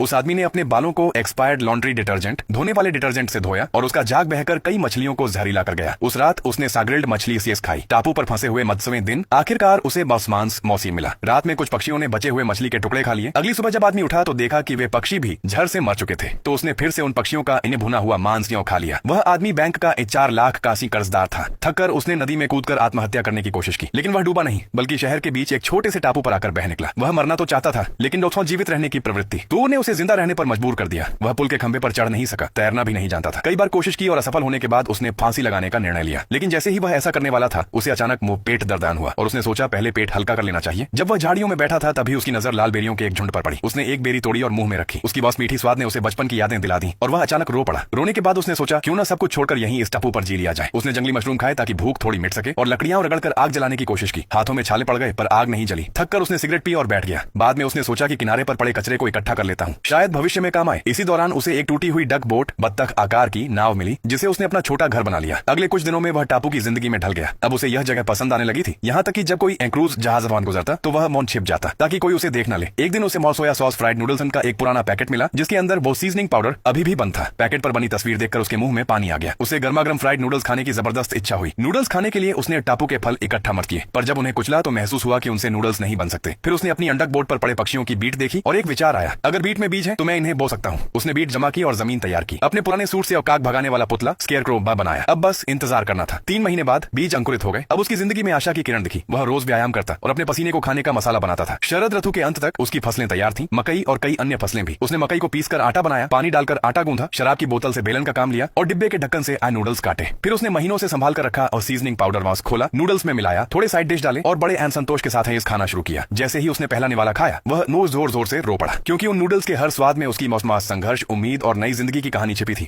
उस आदमी ने अपने बालों को एक्सपायर्ड लॉन्ड्री डिटर्जेंट, धोने वाले डिटर्जेंट से धोया और उसका जाग बहकर कई मछलियों को जहरीला कर गया। उस रात उसने साग्रिल्ड मछली सेस खाई। टापू पर फंसे हुए मत्स्यवें दिन आखिरकार उसे मांस मौसी मिला। रात में कुछ पक्षियों ने बचे हुए मछली के टुकड़े खा लिए। अगली सुबह जब आदमी उठा तो देखा कि वे पक्षी भी झर से मर चुके थे। तो उसने फिर से उन पक्षियों का इन्हें भुना हुआ मांस खा लिया। वह आदमी बैंक का 4 लाख कासी कर्जदार था। थककर उसने नदी में कूदकर आत्महत्या करने की कोशिश की, लेकिन वह डूबा नहीं, बल्कि शहर के बीच एक छोटे से टापू पर आकर बह निकला। वह मरना तो चाहता था, लेकिन दोस्तों जीवित रहने की प्रवृत्ति तो ने उसे जिंदा रहने पर मजबूर कर दिया। वह पुल के खंभे पर चढ़ नहीं सका, तैरना भी नहीं जानता था। कई बार कोशिश की और असफल होने के बाद उसने फांसी लगाने का निर्णय लिया। लेकिन जैसे ही वह ऐसा करने वाला था, उसे अचानक पेट दर्दान हुआ और उसने सोचा पहले पेट हल्का कर लेना चाहिए। जब वह झाड़ियों में बैठा था तभी उसकी नजर लाल बेरियों के एक झुंड पर पड़ी। उसने एक बेरी तोड़ी और मुंह में रखी। उसकी बस मीठी स्वाद ने उसे बचपन की यादें दिला दी और वह अचानक रो पड़ा। रोने के बाद उसने सोचा क्यों ना सब कुछ छोड़कर यहीं इस टापू पर जी लिया जाए। उसने जंगली मशरूम खाए ताकि भूख थोड़ी मिट सके और लकड़ियां रगड़कर आग जलाने की कोशिश की। हाथों में छाले पड़ गए पर आग नहीं जली। थककर उसने सिगरेट पी और बैठ गया। बाद में उसने सोचा कि किनारे पर पड़े कचरे को इकट्ठा कर लेता हूँ, शायद भविष्य में काम आए। इसी दौरान उसे एक टूटी हुई डक बोट, बत्तख आकार की नाव मिली, जिसे उसने अपना छोटा घर बना लिया। अगले कुछ दिनों में वह टापू की जिंदगी में ढल गया। अब उसे यह जगह पसंद आने लगी थी, यहाँ तक कि जब कोई क्रूज जहाजवान गुजरता तो वह मौन छिप जाता ताकि कोई उसे देख न ले। एक दिन उसे सोया सॉस फ्राइड नूडल्सन का एक पुराना पैकेट मिला, जिसके अंदर वो सीजनिंग पाउडर अभी भी बंद था। पैकेट पर बनी तस्वीर देखकर उसके मुंह में पानी आ गया। उसे गर्मा गर्म फ्राइड नूडल्स खाने की जबरदस्त इच्छा हुई। नूडल्स खाने के लिए उसने टापू के फल इकट्ठा मत किए, पर जब उन्हें कुचला तो महसूस हुआ कि उनसे नूडल्स नहीं बन सकते। फिर उसने अपनी अंडक बोर्ड पर पड़े पक्षियों की बीट देखी और एक विचार आया, अगर बीट में बीज है तो मैं इन्हें बो सकता हूँ। उसने बीट जमा की और जमीन तैयार की। अपने पुराने सूट से औकाक भगाने वाला पुतला स्केयरक्रो बनाया। अब बस इंतजार करना था। 3 महीने बाद बीज अंकुरित हो गए। अब उसकी जिंदगी में आशा की किरण दिखी। वह रोज व्यायाम करता और अपने पसीने को खाने का मसाला बनाता था। शरद ऋतु के अंत तक उसकी फसलें तैयार थीं, मकई और कई अन्य फसलें भी। उसने मकई को पीसकर आटा बनाया, पानी डालकर आटा गूंधा, शराब की बोतल से बेलन का काम लिया और डिब्बे के ढक्कन से नूडल्स काटे। फिर उसने महीनों से संभाल कर रखा और सीजनिंग पाउडर मास्क खोला, नूडल्स में मिलाया, थोड़े साइड डिश डाले और बड़े संतोष के साथ इस खाना शुरू किया। जैसे ही उसने पहला निवाला खाया, वह जोर जोर से रो पड़ा, क्योंकि उन नूडल्स के हर स्वाद में उसकी मौसमास संघर्ष, उम्मीद और नई जिंदगी की कहानी छिपी थी।